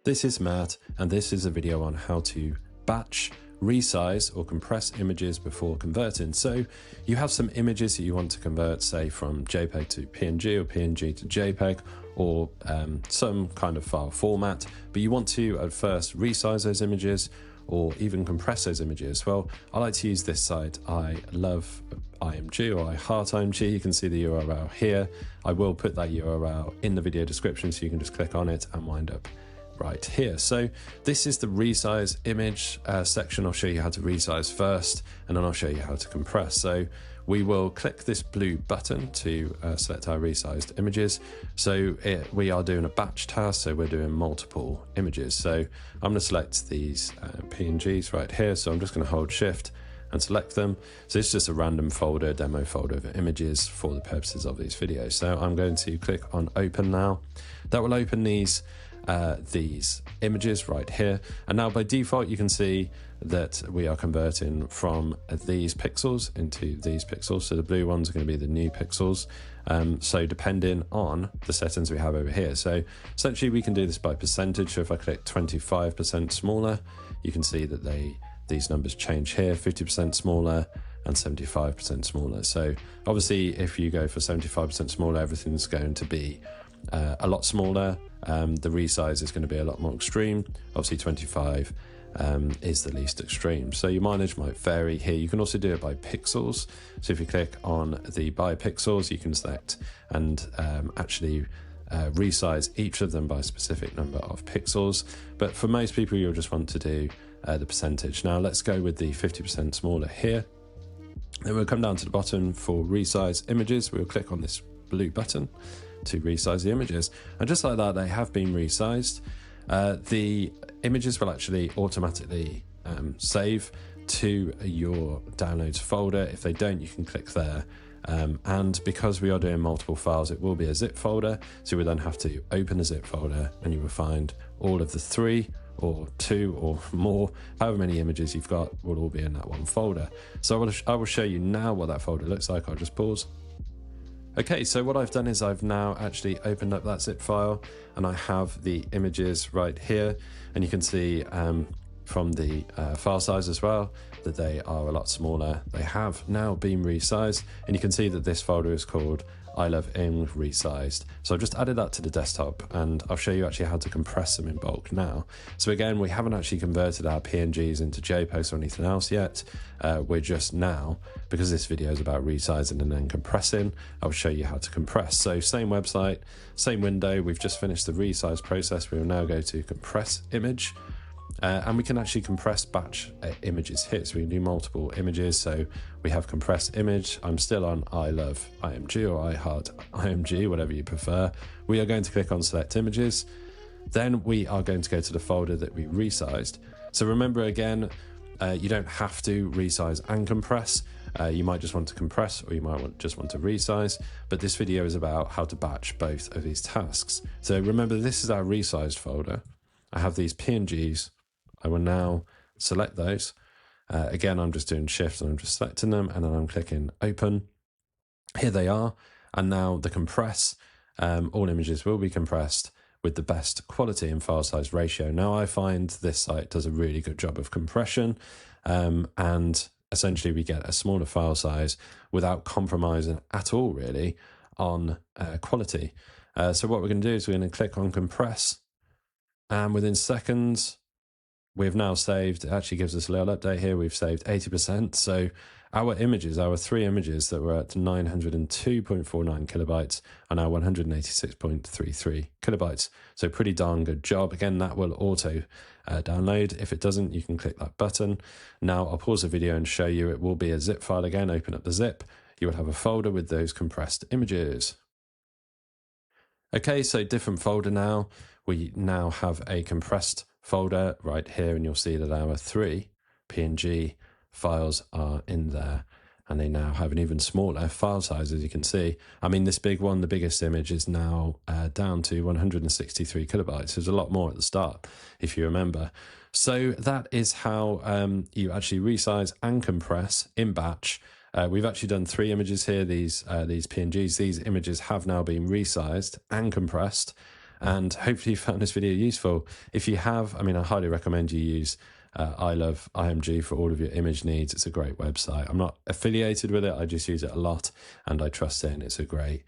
This is Matt, and this is a video on how to batch, resize or compress images before converting. So you have some images that you want to convert, say from JPEG to PNG or PNG to JPEG, or some kind of file format, but you want to at first resize those images or even compress those images. Well, I like to use this site, I Love IMG or I Heart IMG. You can see the URL here. I will put that URL in the video description so you can just click on it and wind up right here. So this is the resize image section. I'll show you how to resize first, and then I'll show you how to compress. So we will click this blue button to select our resized images. So we are doing a batch task, so we're doing multiple images. So I'm going to select these PNGs right here. So I'm just going to hold shift and select them. So it's just a random folder, demo folder of images for the purposes of these videos. So I'm going to click on open now. That will open these images right here, and now by default you can see that we are converting from these pixels into these pixels. So the blue ones are going to be the new pixels, so depending on the settings we have over here. So essentially we can do this by percentage. So if I click 25% smaller, you can see that these numbers change here, 50% smaller and 75% smaller. So obviously if you go for 75% smaller, everything's going to be a lot smaller. The resize is going to be a lot more extreme. Obviously 25 is the least extreme. So your mileage might vary here. You can also do it by pixels. So if you click on the by pixels, you can select and actually resize each of them by a specific number of pixels. But for most people, you'll just want to do the percentage. Now let's go with the 50% smaller here. Then we'll come down to the bottom for resize images. We'll click on this blue button to resize the images, and just like that they have been resized. The images will actually automatically save to your downloads folder. If they don't, you can click there, and because we are doing multiple files, it will be a zip folder, so we then have to open a zip folder and you will find all of the 3 or 2 or more, however many images you've got, will all be in that one folder. So I will show you now what that folder looks like. I'll just pause. Okay, so what I've done is I've now actually opened up that zip file, and I have the images right here, and you can see from the file size as well that they are a lot smaller. They have now been resized, and you can see that this folder is called I Love IMG Resized. So I've just added that to the desktop, and I'll show you actually how to compress them in bulk now. So again, we haven't actually converted our PNGs into JPEGs or anything else yet. We're just now, because this video is about resizing and then compressing, I'll show you how to compress. So same website, same window. We've just finished the resize process. We will now go to compress image. And we can actually compress batch images here, so we can do multiple images. So we have compressed image. I'm still on I Love IMG or I Heart IMG, whatever you prefer. We are going to click on select images. Then we are going to go to the folder that we resized. So remember again, you don't have to resize and compress. You might just want to compress, or you might just want to resize, but this video is about how to batch both of these tasks. So remember, this is our resized folder. I have these PNGs. I will now select those. Again, I'm just doing shift and I'm just selecting them, and then I'm clicking open. Here they are. And now the compress, all images will be compressed with the best quality and file size ratio. Now I find this site does a really good job of compression, and essentially we get a smaller file size without compromising at all really on quality. So what we're going to do is we're going to click on compress, and within seconds, we've now saved. It actually gives us a little update here. We've saved 80%. So our images, our 3 images that were at 902.49 kilobytes are now 186.33 kilobytes. So pretty darn good job. Again, that will auto download. If it doesn't, you can click that button. Now I'll pause the video and show you. It will be a zip file again. Open up the zip. You will have a folder with those compressed images. Okay, so different folder now. We now have a compressed folder right here, and you'll see that our 3 PNG files are in there, and they now have an even smaller file size, as you can see. I mean, this big one, the biggest image, is now down to 163 kilobytes. There's a lot more at the start, if you remember. So that is how you actually resize and compress in batch. We've actually done 3 images here, these PNGs. These images have now been resized and compressed. and hopefully you found this video useful. If you have, I mean, I highly recommend you use I Love IMG for all of your image needs. It's a great website. I'm not affiliated with it, I just use it a lot and I trust it, and it's a great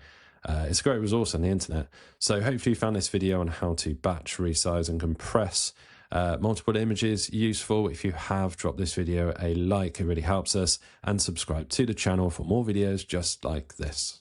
resource on the internet. So hopefully you found this video on how to batch, resize and compress multiple images useful. If you have, drop this video a like, it really helps us, and subscribe to the channel for more videos just like this.